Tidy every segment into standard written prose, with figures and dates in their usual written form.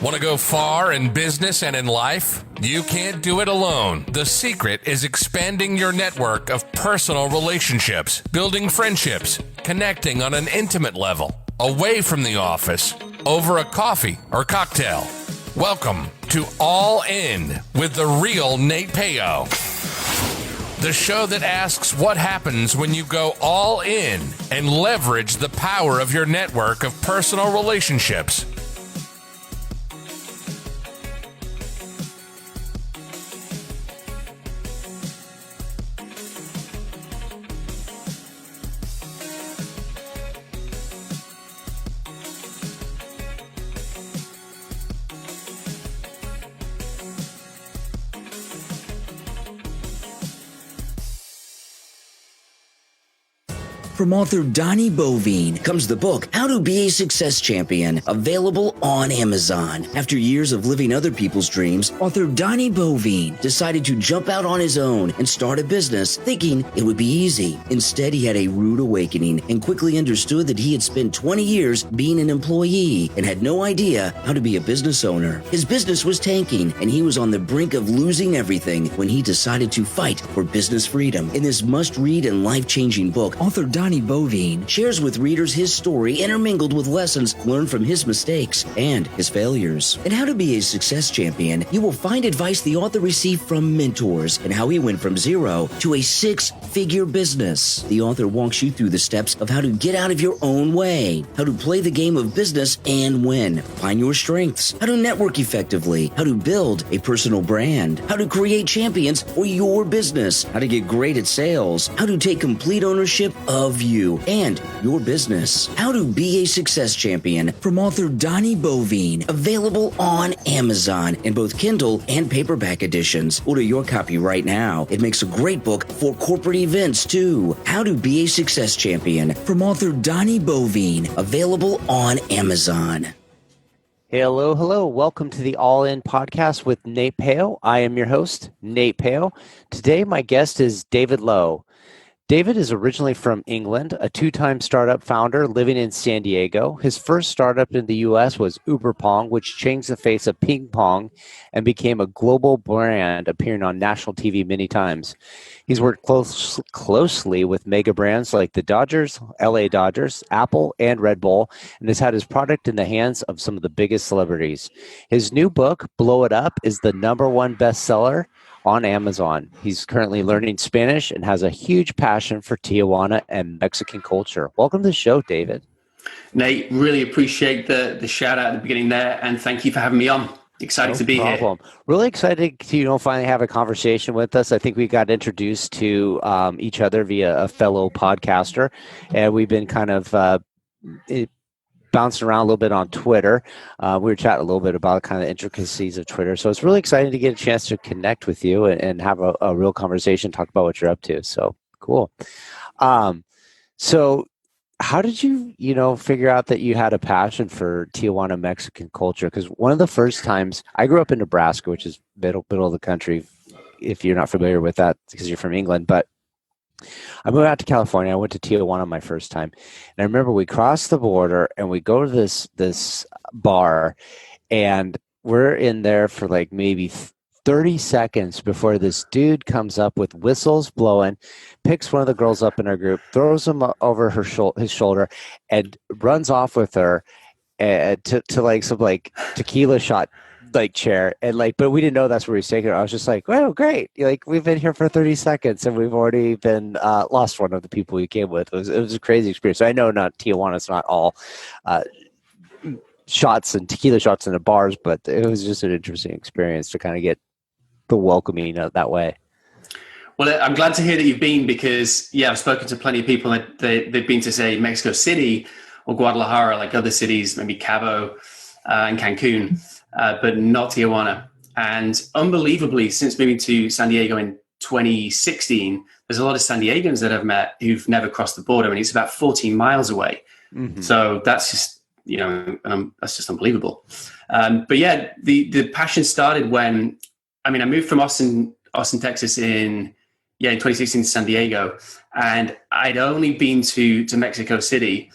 Want to go far in business and in life? You can't do it alone. The secret is expanding your network of personal relationships, building friendships, connecting on an intimate level, away from the office, over a coffee or cocktail. Welcome to All In with the real Nate Payo. The show that asks what happens when you go all in and leverage the power of your network of personal relationships. From author Donnie Bovine comes the book, How to Be a Success Champion, available on Amazon. After years of living other people's dreams, author Donnie Bovine decided to jump out on his own and start a business, thinking it would be easy. Instead, he had a rude awakening and quickly understood that he had spent 20 years being an employee and had no idea how to be a business owner. His business was tanking, and he was on the brink of losing everything when he decided to fight for business freedom. In this must-read and life-changing book, author Donnie Bovine shares with readers his story intermingled with lessons learned from his mistakes and his failures. In How to Be a Success Champion, you will find advice the author received from mentors and how he went from zero to a six-figure business. The author walks you through the steps of how to get out of your own way, how to play the game of business and win, find your strengths, how to network effectively, how to build a personal brand, how to create champions for your business, how to get great at sales, how to take complete ownership of you and your business. How to Be a Success Champion from author Donnie Bovine, available on Amazon in both Kindle and paperback editions. Order your copy right now. It makes a great book for corporate events too. How to Be a Success Champion from author Donnie Bovine, available on Amazon. Hello. Welcome to the All In podcast with Nate Payo. I am your host, Nate Payo. Today, my guest is David Lowe. David is originally from England, a two-time startup founder living in San Diego. His first startup in the U.S. was Uberpong, which changed the face of ping pong and became a global brand, appearing on national TV many times. He's worked closely with mega brands like the Dodgers, LA Dodgers, Apple, and Red Bull, and has had his product in the hands of some of the biggest celebrities. His new book, Blow It Up, is the #1 bestseller on Amazon. He's currently learning Spanish and has a huge passion for Tijuana and Mexican culture. Welcome to the show, David. Nate, really appreciate the shout out at the beginning there, and thank you for having me on. Excited to be here. Really excited to finally have a conversation with us. I think we got introduced to each other via a fellow podcaster, and we've been kind of bouncing around a little bit on Twitter. We were chatting a little bit about kind of the intricacies of Twitter. So it's really exciting to get a chance to connect with you and have a real conversation, talk about what you're up to. So cool. So how did you, figure out that you had a passion for Tijuana Mexican culture? Because one of the first times I grew up in Nebraska, which is middle of the country, if you're not familiar with that because you're from England, but I moved out to California. I went to Tijuana my first time. And I remember we crossed the border and we go to this bar, and we're in there for like maybe 30 seconds before this dude comes up with whistles blowing, picks one of the girls up in our group, throws him over his shoulder, and runs off with her to like some like tequila shot like chair, and but we didn't know that's where he's taking her. I was just like, "Wow, great! Like we've been here for 30 seconds, and we've already been lost one of the people we came with." It was a crazy experience. I know not Tijuana's not all shots and tequila shots in the bars, but it was just an interesting experience to kind of get the welcoming that way. Well, I'm glad to hear that you've been, because I've spoken to plenty of people that they've been to, say, Mexico City or Guadalajara, like other cities, maybe Cabo and Cancun. But not Tijuana. And unbelievably, since moving to San Diego in 2016, there's a lot of San Diegans that I've met who've never crossed the border. I mean, it's about 14 miles away. Mm-hmm. So that's just, that's just unbelievable. But yeah, the passion started when, I moved from Austin, Texas in 2016 to San Diego. And I'd only been to Mexico City.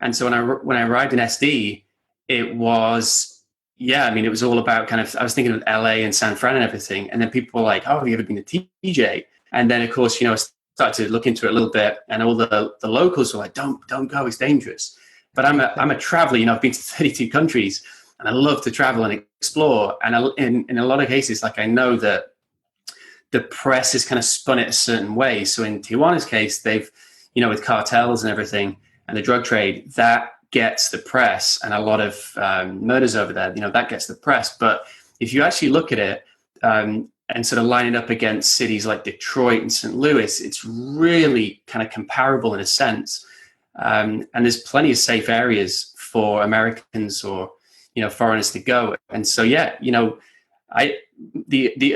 And so when I arrived in SD, it was yeah, I mean, it was all about kind of, I was thinking of LA and San Fran and everything. And then people were like, oh, have you ever been to TJ? And then, of course, I started to look into it a little bit, and all the locals were like, don't go, it's dangerous. But I'm a traveler, I've been to 32 countries, and I love to travel and explore. And in a lot of cases, like, I know that the press has kind of spun it a certain way. So in Tijuana's case, they've, with cartels and everything and the drug trade, that gets the press, and a lot of murders over there, that gets the press. But if you actually look at it and sort of line it up against cities like Detroit and St. Louis, it's really kind of comparable in a sense. And there's plenty of safe areas for Americans or, foreigners to go. And so, the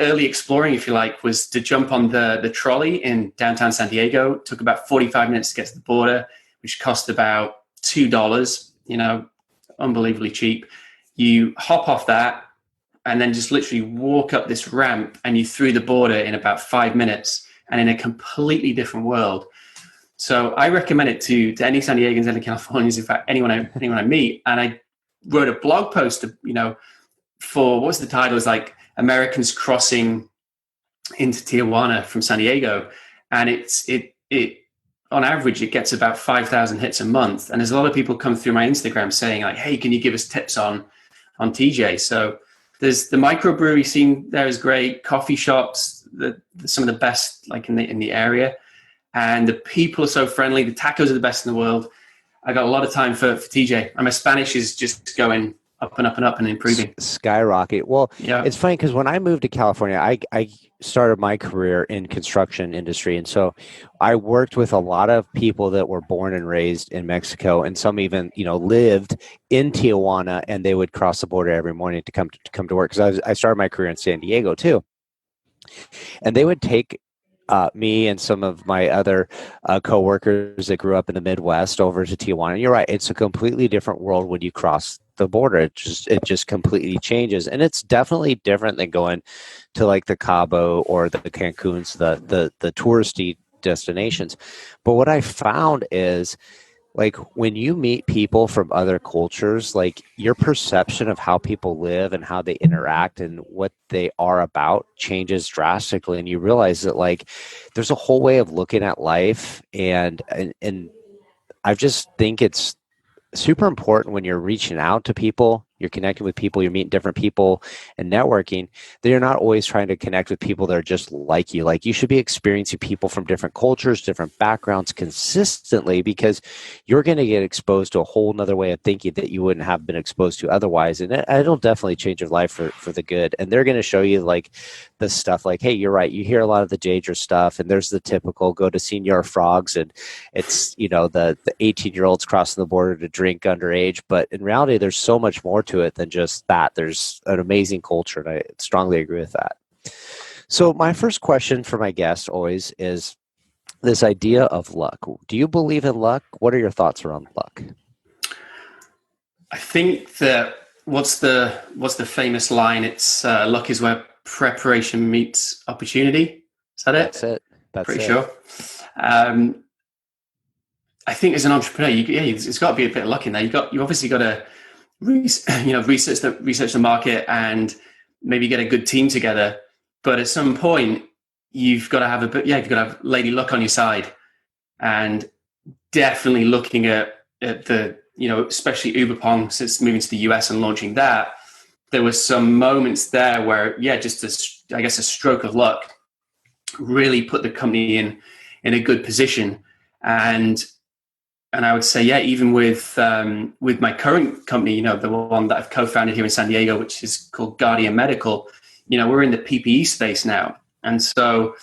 early exploring, if you like, was to jump on the trolley in downtown San Diego. It took about 45 minutes to get to the border, which cost about $2, unbelievably cheap. You hop off that and then just literally walk up this ramp, and you through the border in about 5 minutes and in a completely different world. So I recommend it to any San Diegans, any Californians, in fact, anyone I meet. And I wrote a blog post, for, what's the title? It's like Americans Crossing into Tijuana from San Diego. And it on average, it gets about 5,000 hits a month. And there's a lot of people come through my Instagram saying like, hey, can you give us tips on TJ? So there's the microbrewery scene there is great. Coffee shops, some of the best like in the area. And the people are so friendly. The tacos are the best in the world. I got a lot of time for TJ. And my Spanish is just going up and up and up and improving. Skyrocket. Well, yeah. It's funny because when I moved to California, I started my career in construction industry. And so I worked with a lot of people that were born and raised in Mexico, and some even, lived in Tijuana, and they would cross the border every morning to come to work. Because I started my career in San Diego too. And they would take me and some of my other coworkers that grew up in the Midwest over to Tijuana. And you're right; it's a completely different world when you cross the border. It just completely changes, and it's definitely different than going to like the Cabo or the Cancuns, the touristy destinations. But what I found is, like, when you meet people from other cultures, like, your perception of how people live and how they interact and what they are about changes drastically. And you realize that, like, there's a whole way of looking at life. And I just think it's super important when you're reaching out to people, you're connecting with people, you're meeting different people and networking, that you're not always trying to connect with people that are just like you. Like, you should be experiencing people from different cultures, different backgrounds consistently, because you're going to get exposed to a whole nother way of thinking that you wouldn't have been exposed to otherwise. And it'll definitely change your life for the good. And they're going to show you like the stuff like, hey, you're right. You hear a lot of the dangerous stuff, and there's the typical go to Senor Frogs, and it's, the 18-year-olds crossing the border to drink underage. But in reality, there's so much more to it than just that. There's an amazing culture, and I strongly agree with that. So my first question for my guests always is this idea of luck. Do you believe in luck? What are your thoughts around luck? I think that what's the famous line? It's luck is where preparation meets opportunity. Is that it? That's it. That's pretty it. Sure. I think as an entrepreneur, it's got to be a bit of luck in there. You obviously got to research the market and maybe get a good team together. But at some point, you've got to have you've got to have lady luck on your side, and definitely looking at the, especially Uberpong, since moving to the US and launching that, there were some moments there where, just a stroke of luck really put the company in a good position. And I would say, even with my current company, the one that I've co-founded here in San Diego, which is called Guardian Medical, we're in the PPE space now. And so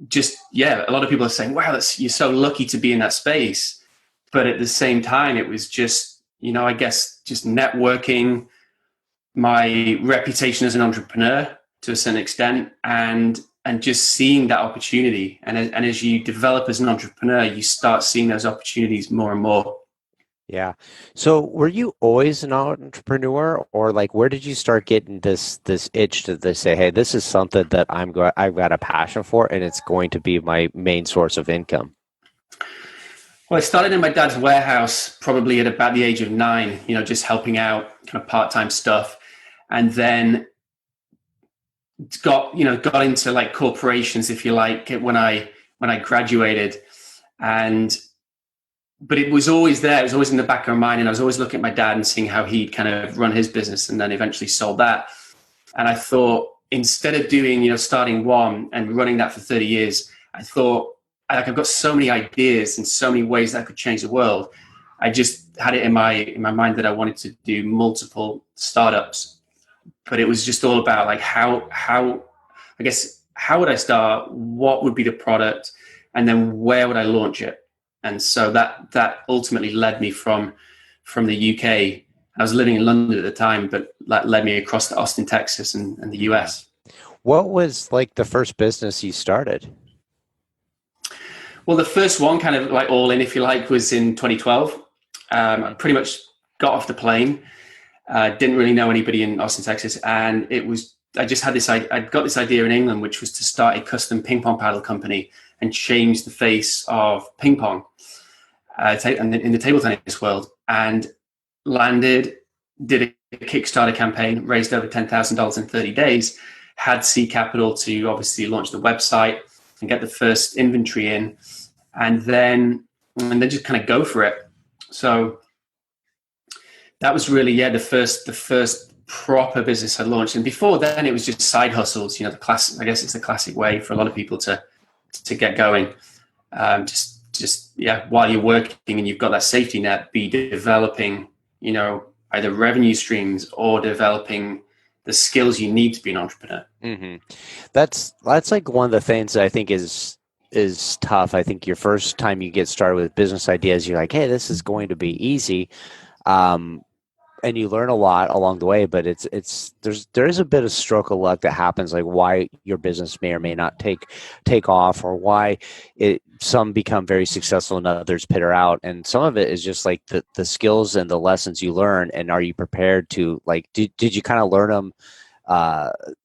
a lot of people are saying, wow, you're so lucky to be in that space. But at the same time, it was just, just networking, my reputation as an entrepreneur to a certain extent, and just seeing that opportunity. And as you develop as an entrepreneur, you start seeing those opportunities more and more. Yeah. So were you always an entrepreneur, or like, where did you start getting this itch to say, hey, this is something that I've got a passion for, and it's going to be my main source of income? Well, I started in my dad's warehouse probably at about the age of 9, just helping out, kind of part-time stuff. and then got into like corporations, if you like, when I graduated. But it was always there. It was always in the back of my mind. And I was always looking at my dad and seeing how he'd kind of run his business and then eventually sold that. And I thought, instead of doing, starting one and running that for 30 years, I thought, like, I've got so many ideas and so many ways that I could change the world. I just had it in my mind that I wanted to do multiple startups. But it was just all about like how would I start? What would be the product? And then where would I launch it? And so that ultimately led me from the UK. I was living in London at the time, but that led me across to Austin, Texas, and the US. What was like the first business you started? Well, the first one, kind of like all in, if you like, was in 2012. I pretty much got off the plane. Didn't really know anybody in Austin, Texas, and I just had this. I'd got this idea in England, which was to start a custom ping pong paddle company and change the face of ping pong in the table tennis world. And landed, did a Kickstarter campaign, raised over $10,000 in 30 days, had seed capital to obviously launch the website and get the first inventory in, and then just kind of go for it. So that was really, the first proper business I launched. And before then, it was just side hustles. The classic. I guess it's the classic way for a lot of people to get going. Just while you're working and you've got that safety net, be developing, either revenue streams or developing the skills you need to be an entrepreneur. Mm-hmm. That's like one of the things that I think is tough. I think your first time you get started with business ideas, you're like, hey, this is going to be easy. And you learn a lot along the way, but there is a bit of stroke of luck that happens, like why your business may or may not take off, or why some become very successful and others peter out. And some of it is just like the skills and the lessons you learn. And are you prepared to, like, did you kind of learn them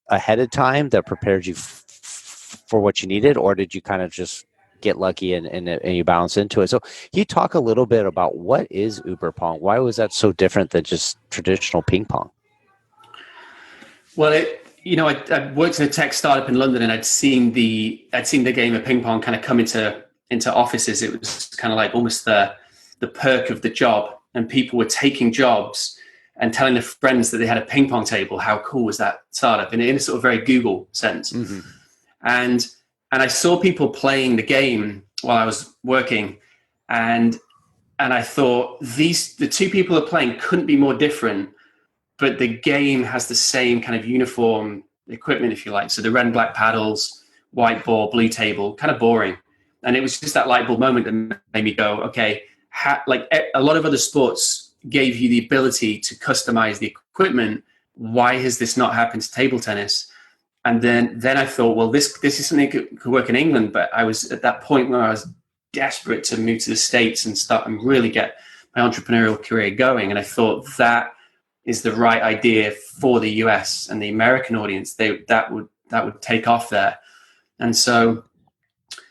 ahead of time that prepared you for what you needed, or did you kind of just get lucky and you bounce into it? So can you talk a little bit about what is Uberpong? Why was that so different than just traditional ping pong? Well, I worked in a tech startup in London, and I'd seen the game of ping pong kind of come into offices. It was kind of like almost the perk of the job, and people were taking jobs and telling their friends that they had a ping pong table. How cool was that startup? And in a sort of very Google sense. Mm-hmm. And I saw people playing the game while I was working, and I thought the two people are playing couldn't be more different, but the game has the same kind of uniform equipment, if you like. So the red and black paddles, white ball, blue table, kind of boring. And it was just that light bulb moment that made me go, okay, like a lot of other sports gave you the ability to customize the equipment. Why has this not happened to table tennis? And then I thought, well, this is something that could work in England. But I was at that point where I was desperate to move to the States and start and really get my entrepreneurial career going. And I thought that is the right idea for the US and the American audience. That would take off there. And so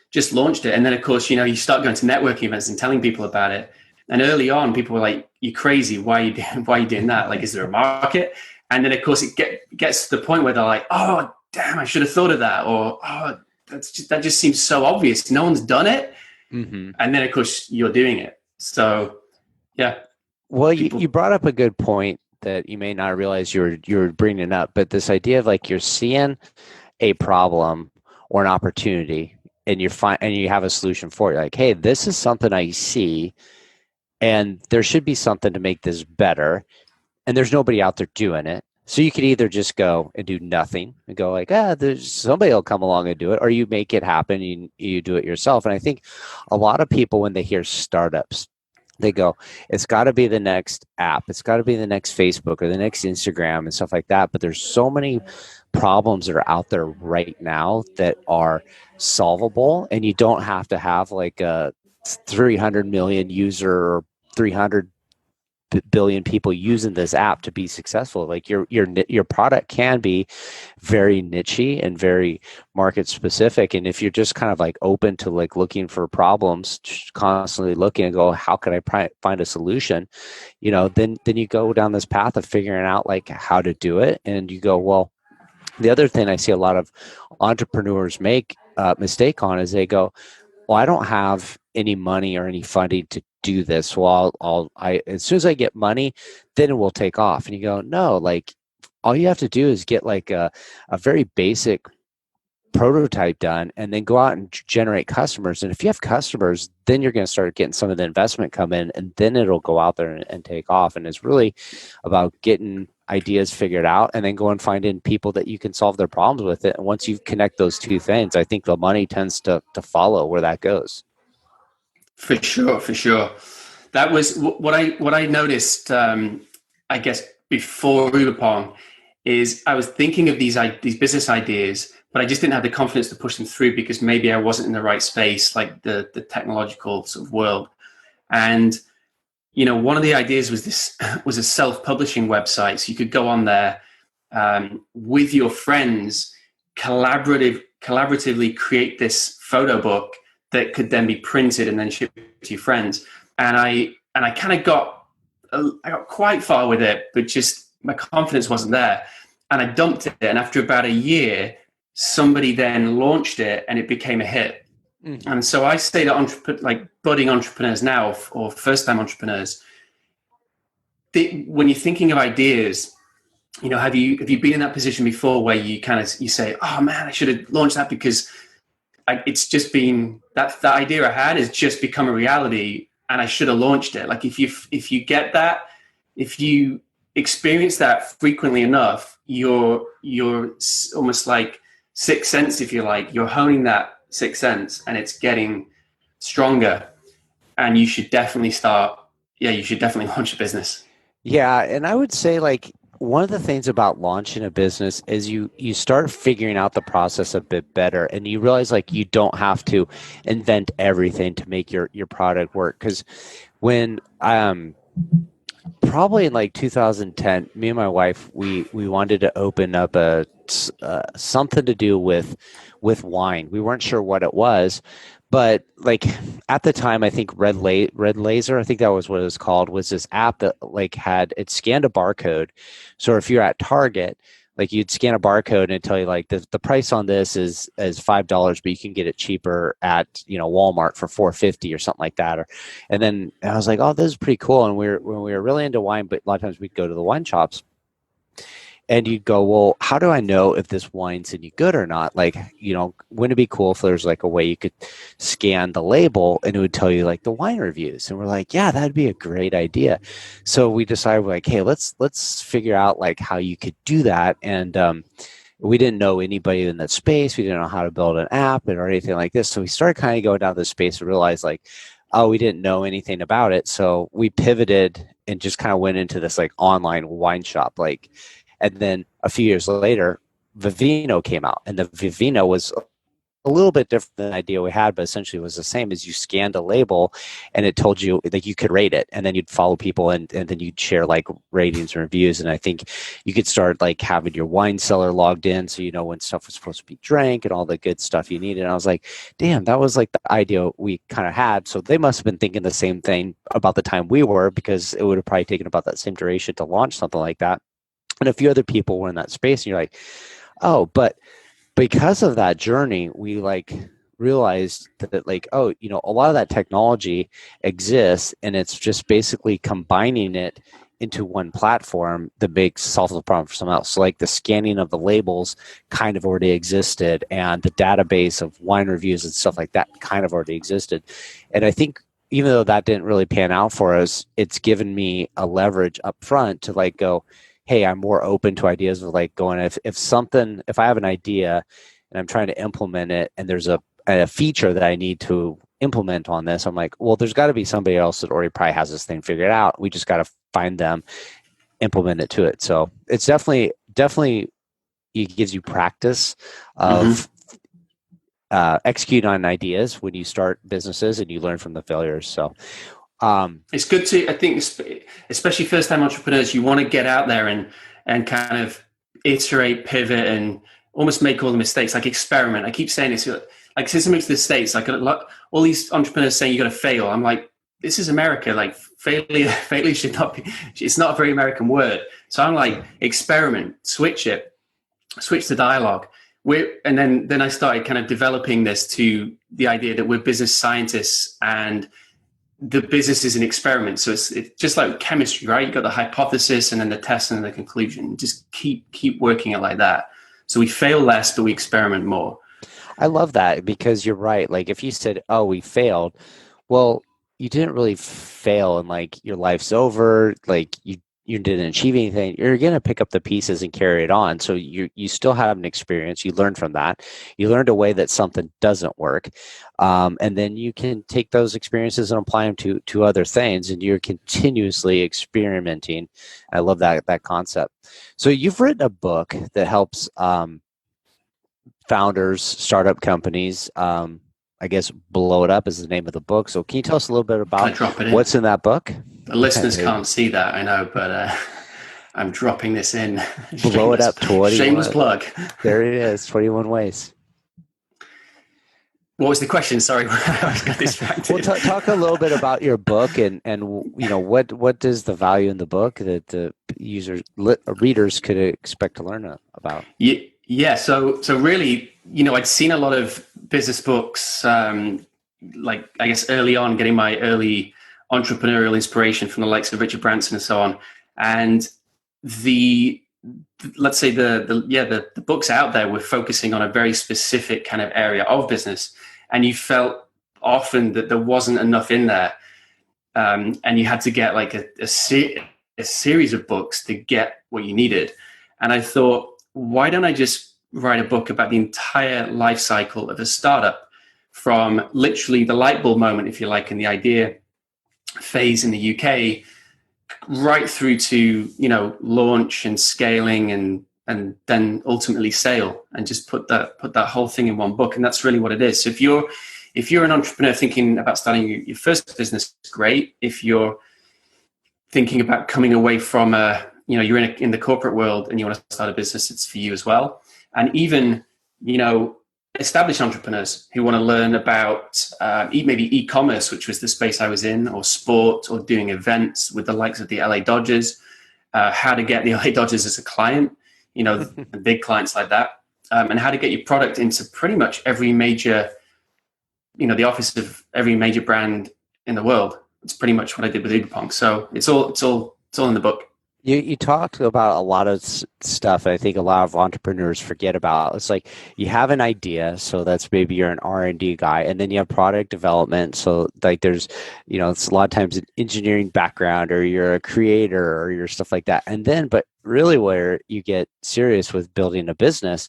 just launched it. And then, of course, you start going to networking events and telling people about it. And early on, people were like, "You're crazy. Why are you doing that? Like, is there a market?" And then, of course, it gets to the point where they're like, "Oh, damn, I should have thought of that," or "Oh, that just seems so obvious. No one's done it." Mm-hmm. And then, of course, you're doing it. So, yeah. Well, you brought up a good point that you may not realize you're bringing up, but this idea of like you're seeing a problem or an opportunity, and you have a solution for it. You're like, hey, this is something I see, and there should be something to make this better, and there's nobody out there doing it. So you could either just go and do nothing and go like, there's somebody will come along and do it, or you make it happen, you do it yourself. And I think a lot of people, when they hear startups, they go, it's got to be the next app. It's got to be the next Facebook or the next Instagram and stuff like that. But there's so many problems that are out there right now that are solvable, and you don't have to have like a 300 million user or 300 billion people using this app to be successful. Like your product can be very nichey and very market specific. And if you're just kind of like open to like looking for problems, constantly looking and go, how can I find a solution? Then you go down this path of figuring out like how to do it. And you go, well, the other thing I see a lot of entrepreneurs make mistake on is they go, well, I don't have any money or any funding to do this. Well, as soon as I get money, then it will take off. And you go, no, like all you have to do is get like a very basic prototype done and then go out and generate customers. And if you have customers, then you're going to start getting some of the investment come in, and then it'll go out there and take off. And it's really about getting ideas figured out and then go and finding people that you can solve their problems with it. And once you connect those two things, I think the money tends to follow where that goes. For sure. That was what I noticed, I guess, before Uberpong, is I was thinking of these business ideas, but I just didn't have the confidence to push them through because maybe I wasn't in the right space, like the technological sort of world. And, one of the ideas was a self-publishing website. So you could go on there with your friends, collaboratively create this photo book that could then be printed and then shipped to your friends. And I kind of I got quite far with it, but just my confidence wasn't there. And I dumped it. And after about a year, somebody then launched it and it became a hit. Mm-hmm. And so I say to budding entrepreneurs now, or first-time entrepreneurs, when you're thinking of ideas, have you been in that position before where you say, oh man, I should have launched that because it's just been that idea I had has just become a reality and I should have launched it. Like if you get that, if you experience that frequently enough, you're almost like sixth sense, if you like, you're honing that sixth sense and it's getting stronger, and you should definitely launch a business. Yeah. And I would say like one of the things about launching a business is you start figuring out the process a bit better, and you realize like you don't have to invent everything to make your product work. Because when probably in like 2010, me and my wife, we wanted to open up something to do with wine. We weren't sure what it was, but like at the time, I think Red Laser, I think that was what it was called, was this app that like it scanned a barcode. So if you're at Target, like you'd scan a barcode and it'd tell you like the price on this is $5, but you can get it cheaper at Walmart for $4.50 or something like that. And then I was like, oh, this is pretty cool. And when we were really into wine, but a lot of times we'd go to the wine shops. And you'd go, well, how do I know if this wine's any good or not? Like, wouldn't it be cool if there's like a way you could scan the label and it would tell you like the wine reviews? And we're like, yeah, that'd be a great idea. So we decided like, hey, let's figure out like how you could do that. And we didn't know anybody in that space. We didn't know how to build an app or anything like this. So we started kind of going down this space and realized like, oh, we didn't know anything about it. So we pivoted and just kind of went into this like online wine shop, like. And then a few years later, Vivino came out, and the Vivino was a little bit different than the idea we had, but essentially it was the same. As you scanned a label and it told you that you could rate it, and then you'd follow people and then you'd share like ratings and reviews. And I think you could start like having your wine cellar logged in, so when stuff was supposed to be drank and all the good stuff you needed. And I was like, damn, that was like the idea we kind of had. So they must have been thinking the same thing about the time we were, because it would have probably taken about that same duration to launch something like that. And a few other people were in that space, and you're like, oh, but because of that journey, we like realized that like, oh, a lot of that technology exists, and it's just basically combining it into one platform that solves the problem for someone else. So like the scanning of the labels kind of already existed, and the database of wine reviews and stuff like that kind of already existed. And I think even though that didn't really pan out for us, it's given me a leverage up front to like go, hey, I'm more open to ideas of like going, if I have an idea and I'm trying to implement it, and there's a feature that I need to implement on this, I'm like, well, there's got to be somebody else that already probably has this thing figured out. We just got to find them, implement it to it. So it's definitely it gives you practice of execute on ideas when you start businesses, and you learn from the failures. So It's good to, I think, especially first-time entrepreneurs, you want to get out there and kind of iterate, pivot, and almost make all the mistakes, like experiment. I keep saying this, like since I moved to the States, like all these entrepreneurs saying you got to fail. I'm like, this is America. Like failure should not be, it's not a very American word. So I'm like, experiment, switch the dialogue. And then I started kind of developing this to the idea that we're business scientists and the business is an experiment. So it's just like chemistry, right? You got the hypothesis and then the test and then the conclusion. Just keep working it like that. So we fail less, but we experiment more. I love that because you're right. Like if you said, "Oh, we failed," well, you didn't really fail, and like your life's over. Like you didn't achieve anything. You're gonna pick up the pieces and carry it on. So you still have an experience. You learn from that. You learned a way that something doesn't work, and then you can take those experiences and apply them to other things. And you're continuously experimenting. I love that concept. So you've written a book that helps. Founders, startup companies, I guess Blow It Up is the name of the book. So can you tell us a little bit about what's in that book? The listeners can't see that, I know, but I'm dropping this in. Blow It Up 21. Shameless plug. There it is, 21 ways. What was the question? Sorry, I got distracted. Well, talk a little bit about your book and you know what is the value in the book that the readers could expect to learn about. Yeah, so really, you know, I'd seen a lot of business books, like I guess early on, getting my early entrepreneurial inspiration from the likes of Richard Branson and so on. And let's say the books out there were focusing on a very specific kind of area of business, and you felt often that there wasn't enough in there, and you had to get like a series of books to get what you needed. And I thought, why don't I just write a book about the entire life cycle of a startup, from literally the light bulb moment, if you like, in the idea phase in the UK, right through to, you know, launch and scaling and then ultimately sale, and just put that whole thing in one book. And that's really what it is. So if you're an entrepreneur thinking about starting your first business, great. If you're thinking about coming away from you're in the corporate world and you want to start a business, it's for you as well. And even, you know, established entrepreneurs who want to learn about maybe e-commerce, which was the space I was in, or sport, or doing events with the likes of the LA Dodgers, how to get the LA Dodgers as a client, you know, the big clients like that, and how to get your product into pretty much every major, you know, the office of every major brand in the world. It's pretty much what I did with Uberpong. So it's all in the book. You talked about a lot of stuff I think a lot of entrepreneurs forget about. It's like you have an idea, so that's maybe you're an R&D guy, and then you have product development. So like there's, you know, it's a lot of times an engineering background, or you're a creator, or you're stuff like that. And then, but really where you get serious with building a business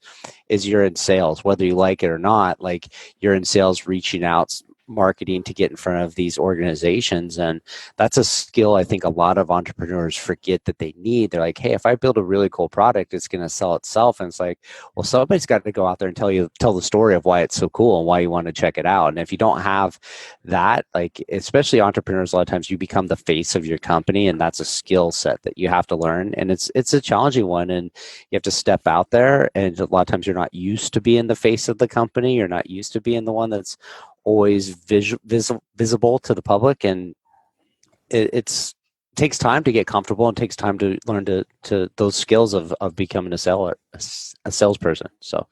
is you're in sales, whether you like it or not. Like you're in sales, reaching out, marketing to get in front of these organizations. And that's a skill I think a lot of entrepreneurs forget that they need. They're like, hey, if I build a really cool product, it's going to sell itself. And it's like, well, somebody's got to go out there and tell the story of why it's so cool and why you want to check it out. And if you don't have that, like, especially entrepreneurs, a lot of times you become the face of your company, and that's a skill set that you have to learn. And it's a challenging one, and you have to step out there. And a lot of times you're not used to being the face of the company. You're not used to being the one that's always visible to the public, and it takes time to get comfortable, and takes time to learn to those skills of becoming a salesperson. So,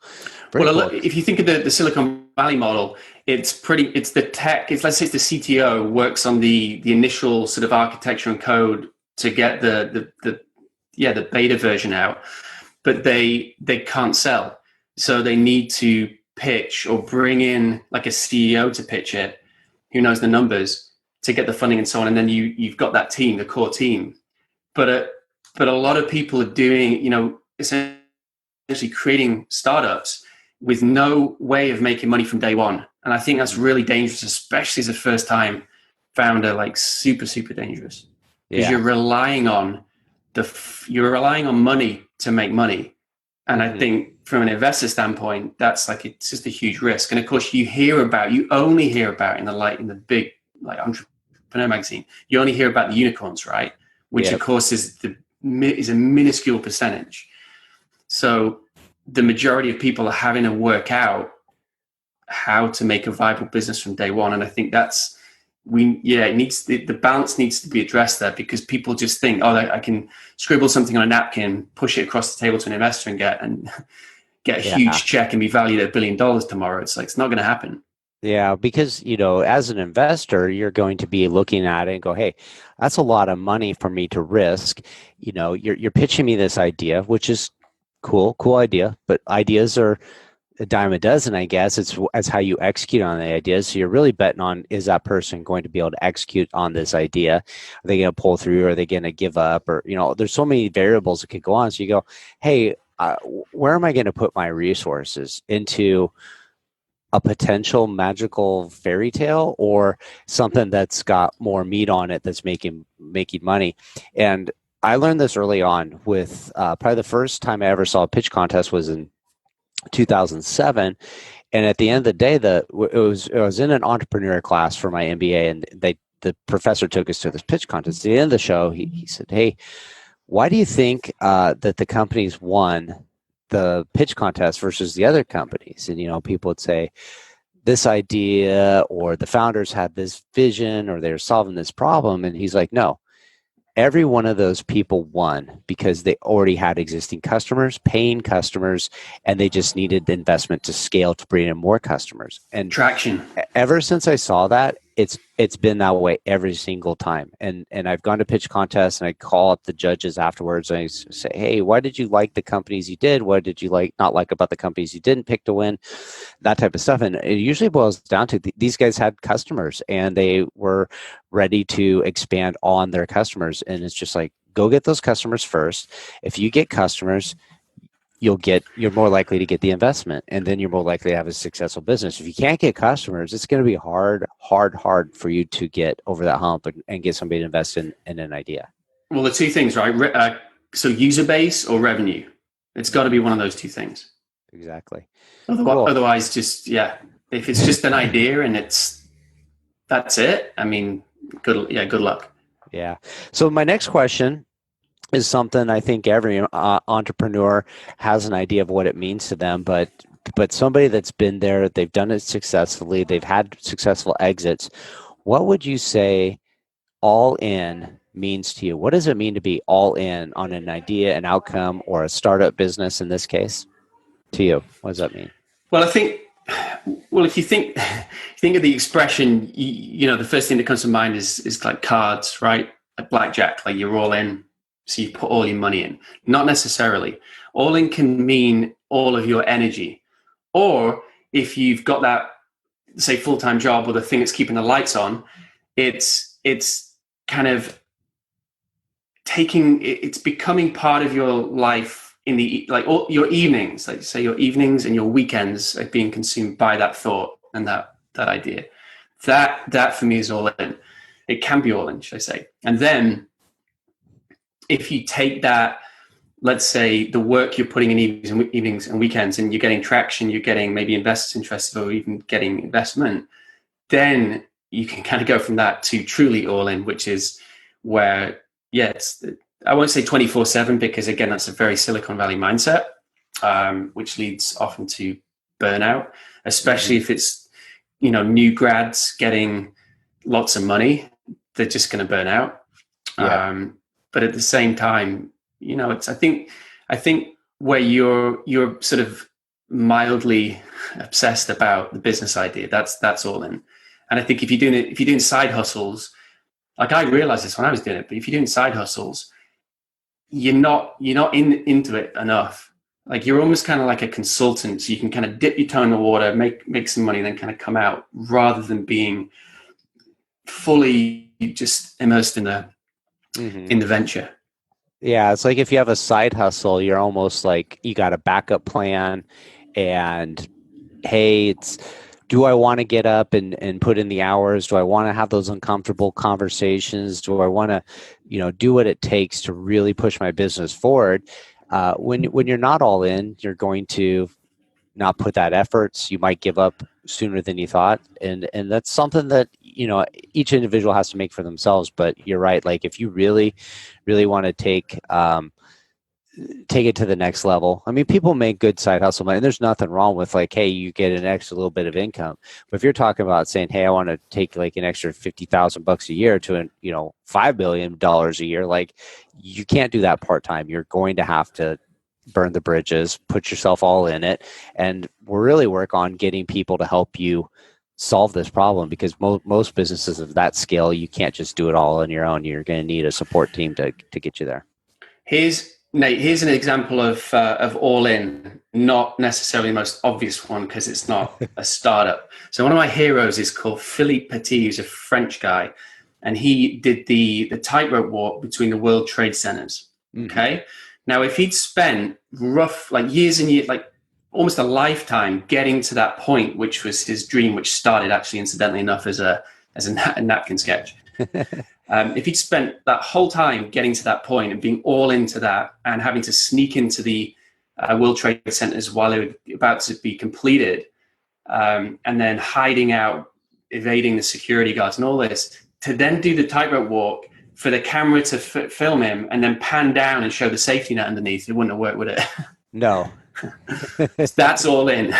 cool. If you think of the Silicon Valley model, it's the tech. Let's say it's the CTO works on the initial sort of architecture and code to get the beta version out, but they can't sell, so they need to pitch or bring in like a CEO to pitch it, who knows the numbers, to get the funding and so on. And then you've got that team, the core team. But a lot of people are doing, you know, essentially creating startups with no way of making money from day one. And I think that's really dangerous, especially as a first time founder, like super, super dangerous, because you're relying on money to make money. And I think from an investor standpoint, that's like, it's just a huge risk. And of course, you only hear about in the big like Entrepreneur magazine, you only hear about the unicorns, right? Which of course is a minuscule percentage. So the majority of people are having to work out how to make a viable business from day one. And I think that's, the balance needs to be addressed there, because people just think, oh, I can scribble something on a napkin, push it across the table to an investor and get a huge check and be valued at $1 billion tomorrow. It's like, it's not going to happen. Yeah, because, as an investor, you're going to be looking at it and go, hey, that's a lot of money for me to risk. You're pitching me this idea, which is cool idea, but ideas are a dime a dozen, I guess. It's how you execute on the ideas. So you're really betting on, is that person going to be able to execute on this idea? Are they going to pull through? Are they going to give up? Or, there's so many variables that could go on. So you go, hey, where am I going to put my resources? Into a potential magical fairy tale, or something that's got more meat on it that's making money? And I learned this early on with probably the first time I ever saw a pitch contest was in 2007. And at the end of the day, I was in an entrepreneur class for my MBA, and the professor took us to this pitch contest. At the end of the show, he said, hey, why do you think that the companies won the pitch contest versus the other companies? And people would say this idea, or the founders had this vision, or they're solving this problem. And he's like, no, every one of those people won because they already had existing customers, paying customers, and they just needed the investment to scale to bring in more customers. And traction. Ever since I saw that, it's been that way every single time. And I've gone to pitch contests, and I call up the judges afterwards, and I say, hey, why did you like the companies you did? What did you not like about the companies you didn't pick to win? That type of stuff. And it usually boils down to these guys had customers, and they were ready to expand on their customers. And it's just like, go get those customers first. If you get customers, you're more likely to get the investment, and then you're more likely to have a successful business. If you can't get customers, it's going to be hard for you to get over that hump and get somebody to invest in an idea. Well, the two things, right? So user base or revenue, it's got to be one of those two things. Exactly. Otherwise, if it's just an idea and that's it, I mean, good luck. Yeah. So my next question is something I think every entrepreneur has an idea of what it means to them, but somebody that's been there, they've done it successfully, they've had successful exits. What would you say all in means to you? What does it mean to be all in on an idea, an outcome, or a startup business in this case? To you, what does that mean? Well, I think, if you think of the expression, the first thing that comes to mind is like cards, right? Like blackjack, like you're all in. So you put all your money in. Not necessarily. All in can mean all of your energy. Or if you've got that, say, full-time job or the thing that's keeping the lights on, it's kind of it's becoming part of your life all your evenings, like say your evenings and your weekends are being consumed by that thought and that idea. That for me is all in. It can be all in, should I say. And then if you take that, let's say the work you're putting in evenings and weekends, and you're getting traction, you're getting maybe investors interested, or even getting investment, then you can kind of go from that to truly all in, which is where, I won't say 24/7, because again, that's a very Silicon Valley mindset, which leads often to burnout, especially if it's, new grads getting lots of money, they're just going to burn out. Yeah. But at the same time, it's I think where you're sort of mildly obsessed about the business idea, that's all in. And I think if you're doing side hustles, like I realized this when I was doing it, but if you're doing side hustles, you're not into it enough. Like you're almost kind of like a consultant, so you can kind of dip your toe in the water, make some money, then kind of come out, rather than being fully just immersed in the venture. Yeah, it's like if you have a side hustle, you're almost like you got a backup plan, and hey, do I want to get up and put in the hours? Do I want to have those uncomfortable conversations? Do I want to, do what it takes to really push my business forward? When you're not all in, you're going to not put that efforts. You might give up sooner than you thought. And that's something that, each individual has to make for themselves. But you're right. Like if you really, really want to take it to the next level. I mean, people make good side hustle money, and there's nothing wrong with like, hey, you get an extra little bit of income. But if you're talking about saying, hey, I want to take like an extra $50,000 a year to $5 billion a year, like you can't do that part time. You're going to have to burn the bridges, put yourself all in it, and we'll really work on getting people to help you solve this problem, because most businesses of that scale, you can't just do it all on your own. You're going to need a support team to get you there. Nate, here's an example of all in, not necessarily the most obvious one because it's not a startup. So one of my heroes is called Philippe Petit, who's a French guy, and he did the tightrope walk between the World Trade Centers. Okay, now if he'd spent years and years, like almost a lifetime, getting to that point, which was his dream, which started actually, incidentally enough, as a napkin sketch. If he'd spent that whole time getting to that point and being all into that and having to sneak into the World Trade Centers while they were about to be completed, and then hiding out, evading the security guards and all this, to then do the tightrope walk, for the camera to film him and then pan down and show the safety net underneath, it wouldn't have worked, would it? No. That's all in.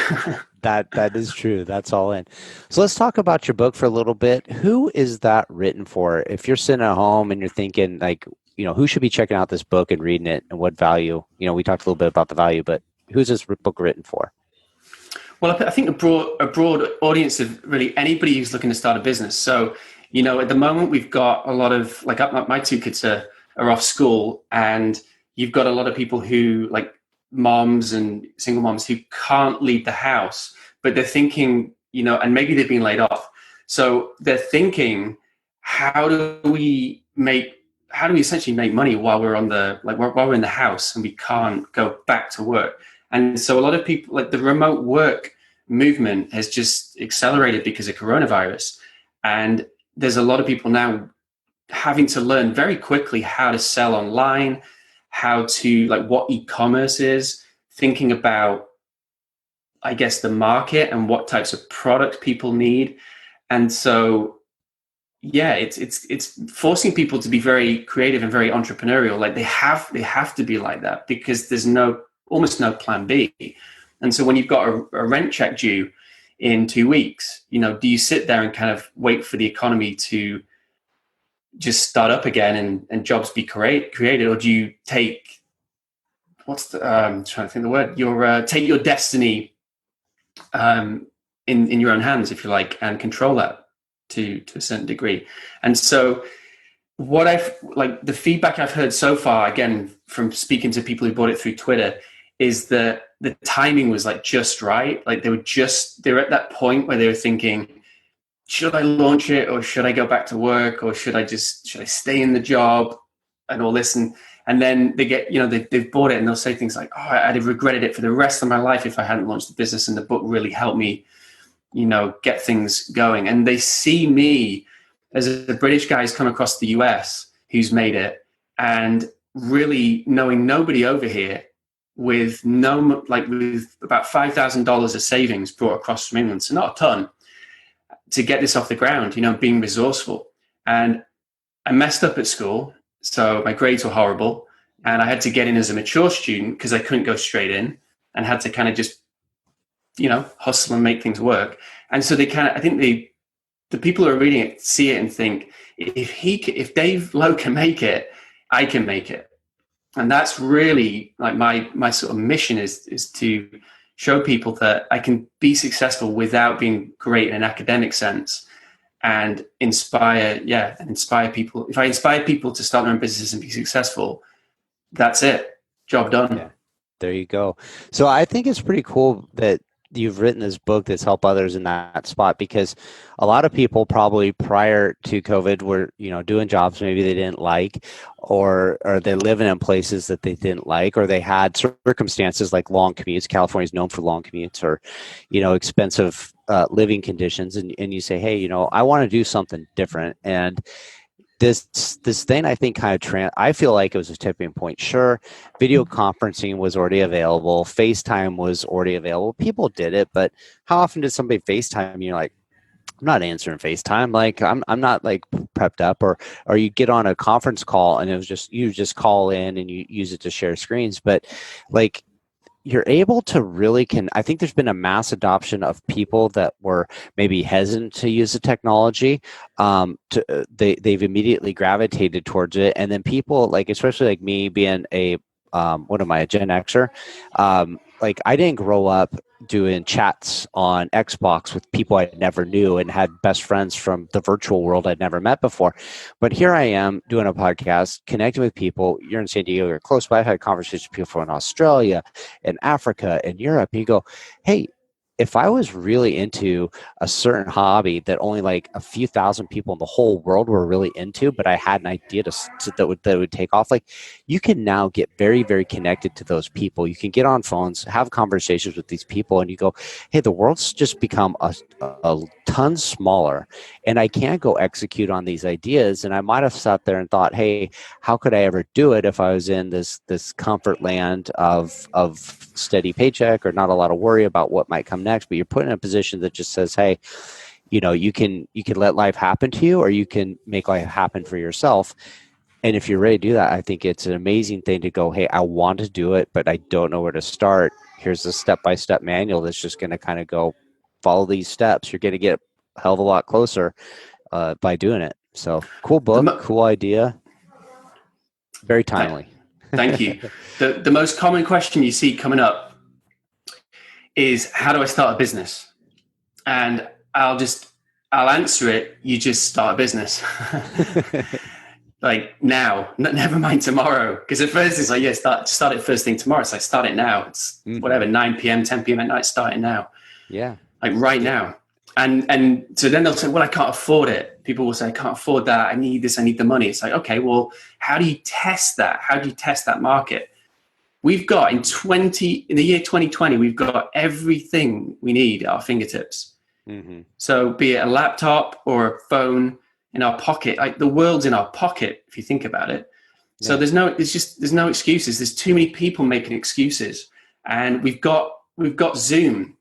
That is true. That's all in. So let's talk about your book for a little bit. Who is that written for? If you're sitting at home and you're thinking like, who should be checking out this book and reading it, and what value? We talked a little bit about the value, but who's this book written for? Well, I think a broad audience of really anybody who's looking to start a business. So, at the moment we've got a lot of my two kids are off school, and you've got a lot of people who like moms and single moms who can't leave the house, but they're thinking, and maybe they've been laid off. So they're thinking, how do we essentially make money while we're while we're in the house and we can't go back to work? And so a lot of people, like the remote work movement has just accelerated because of coronavirus. And there's a lot of people now having to learn very quickly how to sell online, how to what e-commerce is, thinking about, I guess, the market and what types of product people need. And so, yeah, it's forcing people to be very creative and very entrepreneurial. Like they have to be like that, because there's almost no plan B. And so when you've got a rent check due in 2 weeks, do you sit there and kind of wait for the economy to just start up again and jobs be created, or do you take I'm trying to think of the word, take your destiny in your own hands, if you like, and control that to a certain degree. And so what the feedback I've heard so far, again, from speaking to people who bought it through Twitter, is that the timing was just right. Like they were at that point where they were thinking, should I launch it, or should I go back to work, or should I stay in the job and all this? And then they get, they've bought it and they'll say things like, oh, I'd have regretted it for the rest of my life if I hadn't launched the business, and the book really helped me, get things going. And they see me as a British guy who's come across the US, who's made it, and really knowing nobody over here, with with about $5,000 of savings brought across from England, so not a ton, to get this off the ground, being resourceful. And I messed up at school, so my grades were horrible, and I had to get in as a mature student because I couldn't go straight in, and had to kind of just, hustle and make things work. And so I think the people who are reading it see it and think, if Dave Lowe can make it, I can make it. And that's really like my sort of mission is to show people that I can be successful without being great in an academic sense, and inspire people. If I inspire people to start their own businesses and be successful, that's it. Job done. Yeah, there you go. So I think it's pretty cool that you've written this book that's helped others in that spot, because a lot of people probably prior to COVID were, doing jobs maybe they didn't like, or they're living in places that they didn't like, or they had circumstances like long commutes. California is known for long commutes, or, expensive living conditions. And you say, hey, I want to do something different. And this thing, I think, I feel like it was a tipping point. Sure, video conferencing was already available, FaceTime was already available, people did it, but how often did somebody FaceTime you? Like, I'm not answering FaceTime. Like, I'm not like prepped up, or you get on a conference call and it was just, you just call in and you use it to share screens. But like, you're able to really I think there's been a mass adoption of people that were maybe hesitant to use the technology. They've immediately gravitated towards it. And then people like, especially like me being what am I, a Gen Xer? Like, I didn't grow up doing chats on Xbox with people I never knew and had best friends from the virtual world I'd never met before. But here I am doing a podcast, connecting with people. You're in San Diego, you're close by. I've had conversations with people from Australia and Africa and Europe. And you go, hey, if I was really into a certain hobby that only like a few thousand people in the whole world were really into, but I had an idea that would take off, like, you can now get very, very connected to those people. You can get on phones, have conversations with these people, and you go, hey, the world's just become a ton smaller, and I can't go execute on these ideas. And I might have sat there and thought, hey, how could I ever do it if I was in this comfort land of steady paycheck or not a lot of worry about what might come next? But you're put in a position that just says, hey, you know, you can let life happen to you, or you can make life happen for yourself. And if you're ready to do that, I think it's an amazing thing to go, hey, I want to do it, but I don't know where to start. Here's a step-by-step manual that's just going to kind of go, follow these steps. You're going to get a hell of a lot closer by doing it. So cool book, cool idea. Very timely. Thank you. The most common question you see coming up is, how do I start a business? And I'll answer it. You just start a business. Like now, never mind tomorrow. Because at first it's like, yeah, start it first thing tomorrow. It's like, start it now. It's whatever, 9 p.m., 10 p.m. at night, start it now. Yeah. Like right now. And so then they'll say, well, I can't afford it. People will say, I can't afford that. I need this. I need the money. It's like, okay, well, how do you test that? How do you test that market? We've got in the year 2020, we've got everything we need at our fingertips. Mm-hmm. So be it a laptop or a phone in our pocket, like the world's in our pocket, if you think about it. Yeah. So there's no excuses. There's too many people making excuses. And we've got Zoom.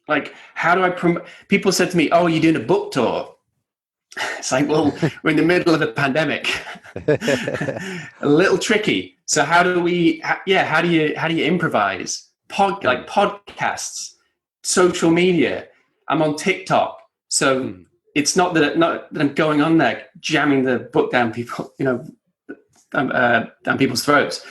Like, how do I promote? People said to me, oh, you're doing a book tour. It's like, well, we're in the middle of a pandemic. A little tricky. So how do you improvise? Like podcasts, social media. I'm on TikTok. So it's not that I'm going on there jamming the book down people, down people's throats.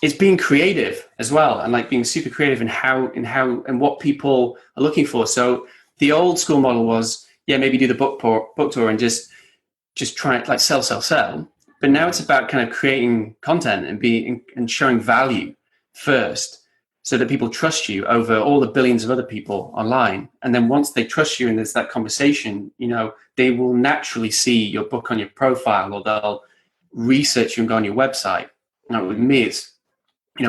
It's being creative as well, and like being super creative in how and what people are looking for. So the old school model was, maybe do the book tour and just try it, like sell. But now it's about kind of creating content and showing value first, so that people trust you over all the billions of other people online. And then once they trust you and there's that conversation, they will naturally see your book on your profile, or they'll research you and go on your website. With me, it's,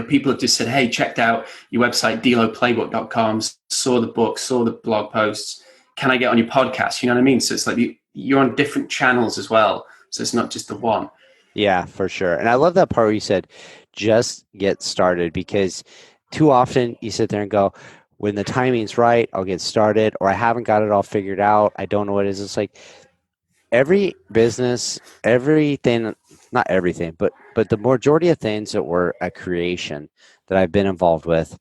people have just said, hey, checked out your website, deloplaybook.com, saw the book, saw the blog posts. Can I get on your podcast? You know what I mean? So it's like you're on different channels as well. So it's not just the one. Yeah, for sure. And I love that part where you said, just get started, because too often you sit there and go, when the timing's right, I'll get started, or I haven't got it all figured out. I don't know what it is. It's like every business, everything, not everything, but the majority of things that were a creation that I've been involved with,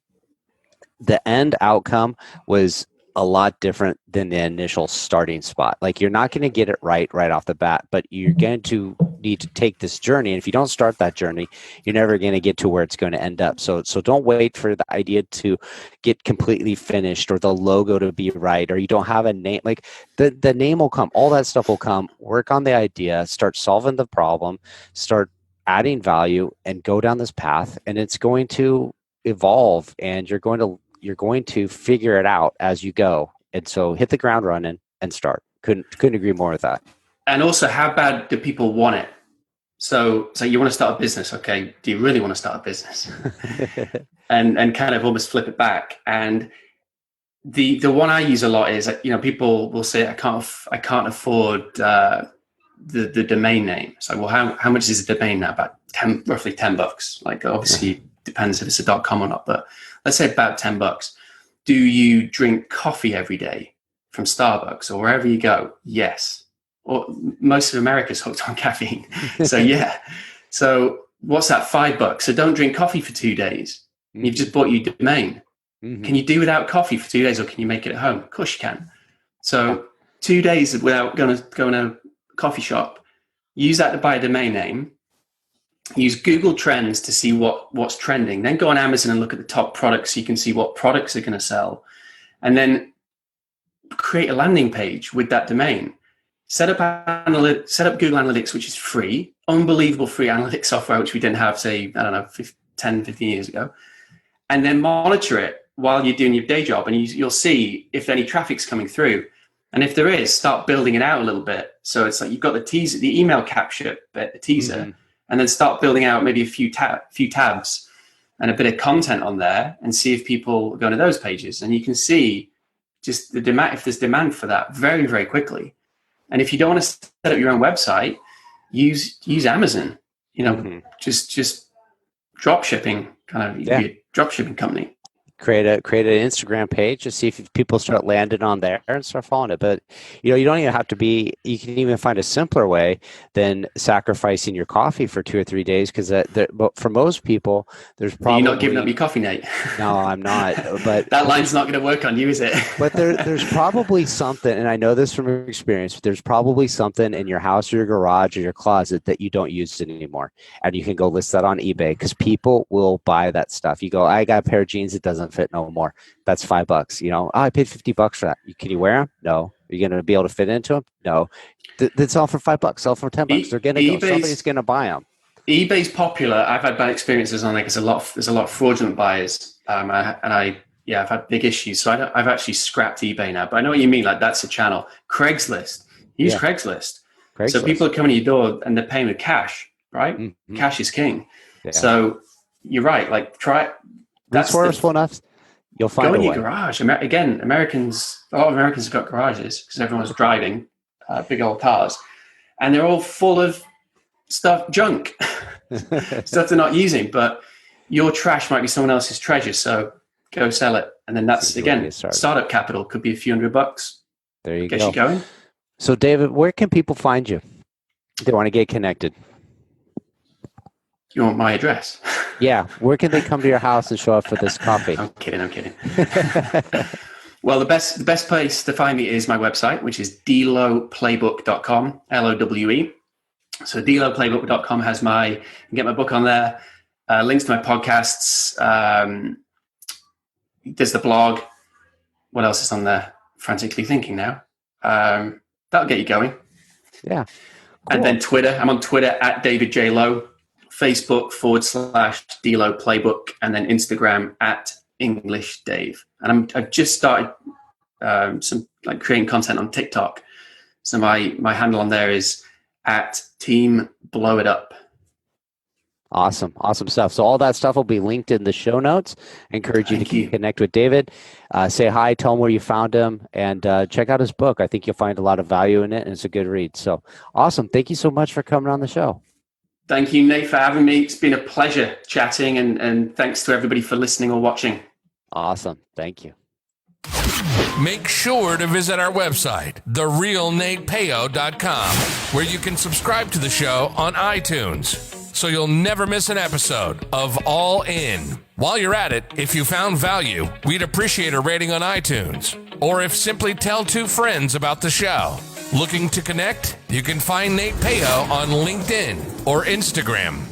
the end outcome was a lot different than the initial starting spot. Like, you're not going to get it right off the bat, but you're going to need to take this journey. And if you don't start that journey, you're never going to get to where it's going to end up. So don't wait for the idea to get completely finished, or the logo to be right, or you don't have a name. Like, the name will come, all that stuff will come. Work on the idea, start solving the problem, start adding value, and go down this path, and it's going to evolve, and you're going to figure it out as you go. And so hit the ground running and start. Couldn't agree more with that. And also, how bad do people want it? So you want to start a business. Okay. Do you really want to start a business? and kind of almost flip it back. And the one I use a lot is, people will say, I can't afford the domain name. It's like, well, how much is a domain now? About roughly $10. Like, obviously depends if it's a .com or not, but let's say about $10. Do you drink coffee every day from Starbucks or wherever you go? Yes. Or most of America's hooked on caffeine. So yeah. So what's that? $5. So don't drink coffee for 2 days. You've just bought your domain. Can you do without coffee for 2 days, or can you make it at home? Of course you can. So 2 days without going to a coffee shop, use that to buy a domain name. Use Google Trends to see what's trending. Then go on Amazon and look at the top products so you can see what products are going to sell. And then create a landing page with that domain. Set up Google Analytics, which is free, unbelievable free analytics software, which we didn't have, say, 10, 15 years ago. And then monitor it while you're doing your day job, and you'll see if any traffic's coming through. And if there is, start building it out a little bit. So it's like you've got the teaser, the email capture bit, the teaser, and then start building out maybe a few tabs and a bit of content on there, and see if people go to those pages. And you can see just the demand, if there's demand for that, very, very quickly. And if you don't want to set up your own website, use Amazon. Just drop shipping, you can be a drop shipping company. Create an Instagram page to see if people start landing on there and start following it. But you don't even have to be. You can even find a simpler way than sacrificing your coffee for 2 or 3 days, because but for most people, there's probably you're not giving up your coffee, Nate. No, I'm not. But that line's not going to work on you, is it? But there's probably something, and I know this from experience. But there's probably something in your house or your garage or your closet that you don't use anymore, and you can go list that on eBay, because people will buy that stuff. You go, I got a pair of jeans that doesn't fit no more. That's $5. I paid $50 for that. Can you wear them? No. Are you going to be able to fit into them? No. That's all for $5. Sell for $10. They're going to go. Somebody's going to buy them. eBay's popular. I've had bad experiences on it because there's a lot of fraudulent buyers, I've had big issues. So I've actually scrapped eBay now. But I know what you mean. Like, that's a channel. Craigslist. Use Craigslist. So people are coming to your door and they're paying with cash, right? Mm-hmm. Cash is king. Yeah. So you're right. Like, try it. That's resourceful enough. You'll find go in a way. Your garage. Again, a lot of Americans have got garages because everyone's driving big old cars, and they're all full of junk, stuff they're not using. But your trash might be someone else's treasure, so go sell it. And then that's, again, startup capital could be a few $100. There you go. Get you going. So, David, where can people find you if they want to get connected? You want my address? Yeah. Where can they come to your house and show up for this coffee? I'm kidding. Well, the best place to find me is my website, which is dlowplaybook.com, Lowe. So dlowplaybook.com has you can get my book on there, links to my podcasts. There's the blog. What else is on there? Frantically thinking now. That'll get you going. Yeah. Cool. And then Twitter. I'm on Twitter at David J. Lowe. Facebook /DLow Playbook, and then Instagram at English Dave. And I've just started creating content on TikTok. So my handle on there is at Team Blow It Up. Awesome stuff. So all that stuff will be linked in the show notes. I encourage you to connect with David. Say hi, tell him where you found him, and check out his book. I think you'll find a lot of value in it, and it's a good read. So awesome. Thank you so much for coming on the show. Thank you, Nate, for having me. It's been a pleasure chatting, and thanks to everybody for listening or watching. Awesome. Thank you. Make sure to visit our website, therealnatepeo.com, where you can subscribe to the show on iTunes, so you'll never miss an episode of All In. While you're at it, if you found value, we'd appreciate a rating on iTunes, or if simply tell 2 friends about the show. Looking to connect? You can find Nate Peo on LinkedIn or Instagram.